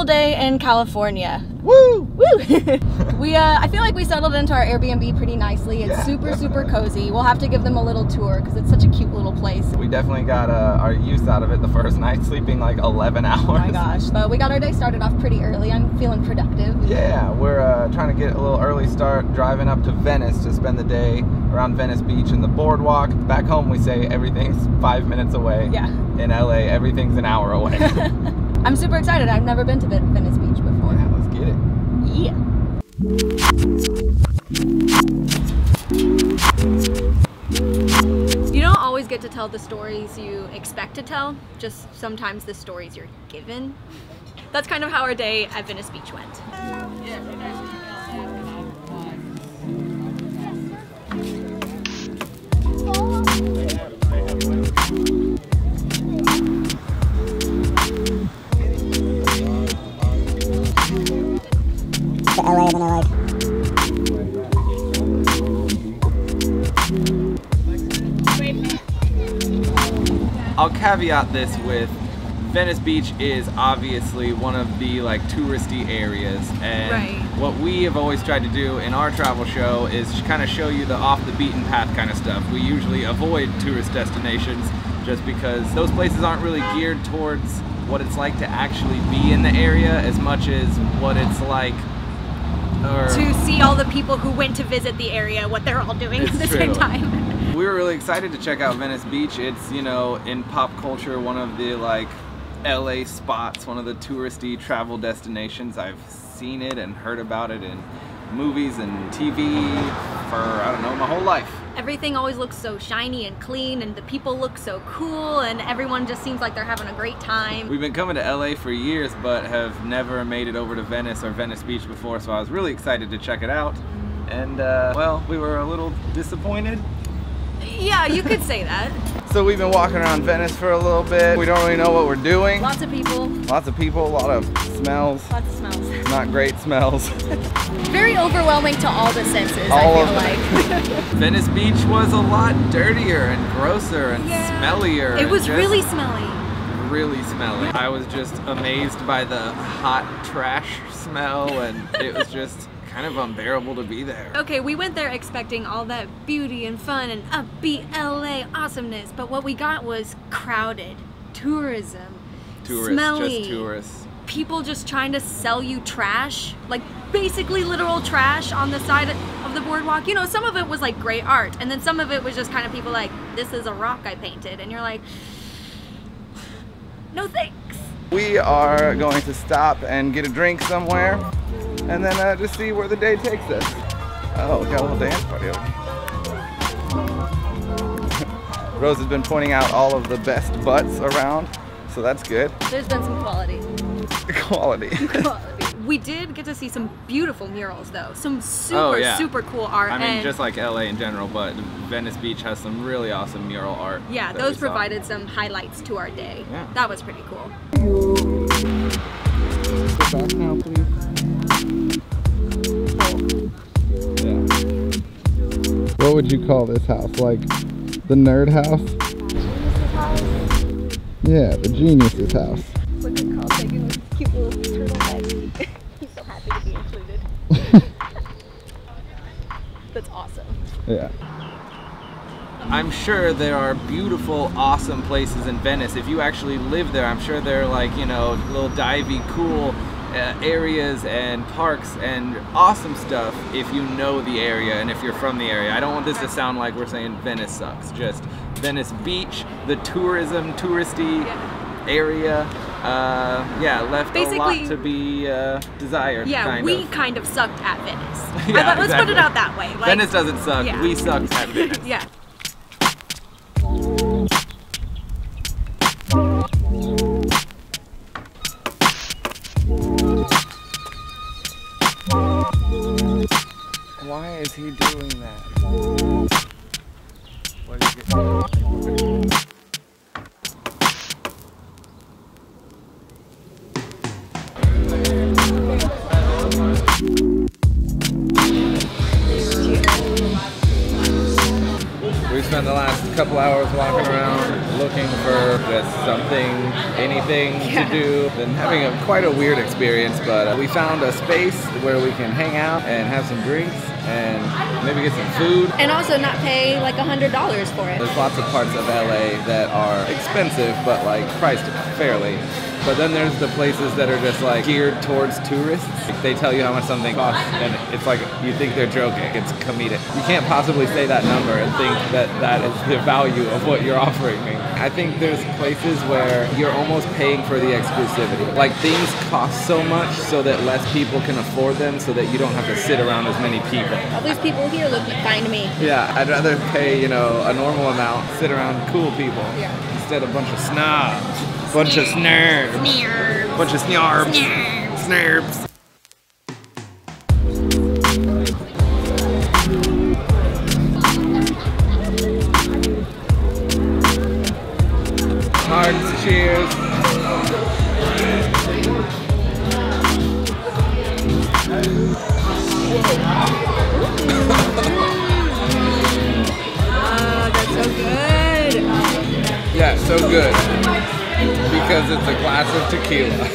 full day in California. Woo! Woo! I feel like we settled into our Airbnb pretty nicely. It's super cozy. We'll have to give them a little tour because it's such a cute little place. We definitely got our use out of it the first night, sleeping like 11 hours. Oh my gosh. But we got our day started off pretty early. I'm feeling productive. Yeah, we're trying to get a little early start, driving up to Venice to spend the day around Venice Beach and the boardwalk. Back home we say everything's 5 minutes away. Yeah. In LA, everything's an hour away. I'm super excited. I've never been to Venice Beach before. Yeah, let's get it. Yeah. You don't always get to tell the stories you expect to tell, just sometimes the stories you're given. That's kind of how our day at Venice Beach went. To LA and then they're like, I'll caveat this with Venice Beach is obviously one of the like touristy areas, and what we have always tried to do in our travel show is kind of show you the off the beaten path kind of stuff. We usually avoid tourist destinations just because those places aren't really geared towards what it's like to actually be in the area as much as what it's like to see all the people who went to visit the area, what they're all doing at the same time. We were really excited to check out Venice Beach. It's, you know, in pop culture, one of the like LA spots, one of the touristy travel destinations. I've seen it and heard about it in movies and TV for, I don't know, my whole life. Everything always looks so shiny and clean, and the people look so cool, and everyone just seems like they're having a great time. We've been coming to LA for years, but have never made it over to Venice or Venice Beach before, so I was really excited to check it out. And, well, we were a little disappointed. Yeah, you could say that. So we've been walking around Venice for a little bit. We don't really know what we're doing. Lots of people. Lots of people, a lot of smells. Lots of smells. Not great smells. Very overwhelming to all the senses, I feel like. Venice Beach was a lot dirtier and grosser and smellier. It was really smelly. Really smelly. I was just amazed by the hot trash smell, and it was just kind of unbearable to be there. Okay, we went there expecting all that beauty and fun and upbeat LA awesomeness, but what we got was crowded, tourism, smelly, just tourists. People just trying to sell you trash, like basically literal trash on the side of the boardwalk. You know, some of it was like great art, and then some of it was just kind of people like, this is a rock I painted, and you're like, no thanks. We are going to stop and get a drink somewhere, and then just see where the day takes us. Oh, got a little dance party over here. Rose has been pointing out all of the best butts around, so that's good. There's been some quality. Quality. We did get to see some beautiful murals though. Some super cool art. I mean, just like LA in general, but Venice Beach has some really awesome mural art. Yeah, those provided some highlights to our day. Yeah. That was pretty cool. Sit back now, please. Yeah. What would you call this house? Like the nerd house? Genius's house? Yeah, the genius's house. What's it called? Taking this cute little turtle head. He's so happy to be included. That's awesome. Yeah. I'm sure there are beautiful, awesome places in Venice. If you actually live there, I'm sure there are like, you know, little divey, cool areas and parks and awesome stuff if you know the area and if you're from the area. I don't want this to sound like we're saying Venice sucks. Just Venice Beach, the touristy area, left basically a lot to be desired. Yeah, we kind of sucked at Venice. Yeah, let's put it out that way. Like, Venice doesn't suck. Yeah. We sucked at Venice. Yeah. Why is he doing that? What is it? We spent the last couple hours walking around looking for just something, anything to do. Been having quite a weird experience, but we found a space where we can hang out and have some drinks and maybe get some food. And also not pay like $100 for it. There's lots of parts of LA that are expensive, but like priced fairly. But then there's the places that are just like geared towards tourists. They tell you how much something costs, and it's like you think they're joking. It's comedic. You can't possibly say that number and think that that is the value of what you're offering me. I think there's places where you're almost paying for the exclusivity. Like things cost so much so that less people can afford them, so that you don't have to sit around as many people. All these people here look fine to me. Yeah, I'd rather pay, you know, a normal amount, sit around cool people, instead of a bunch of snobs. Bunch of snarbs. Bunch of snarbs. Snarbs. Hard cheers. That's so good. Yeah, so good. Because it's a glass of tequila.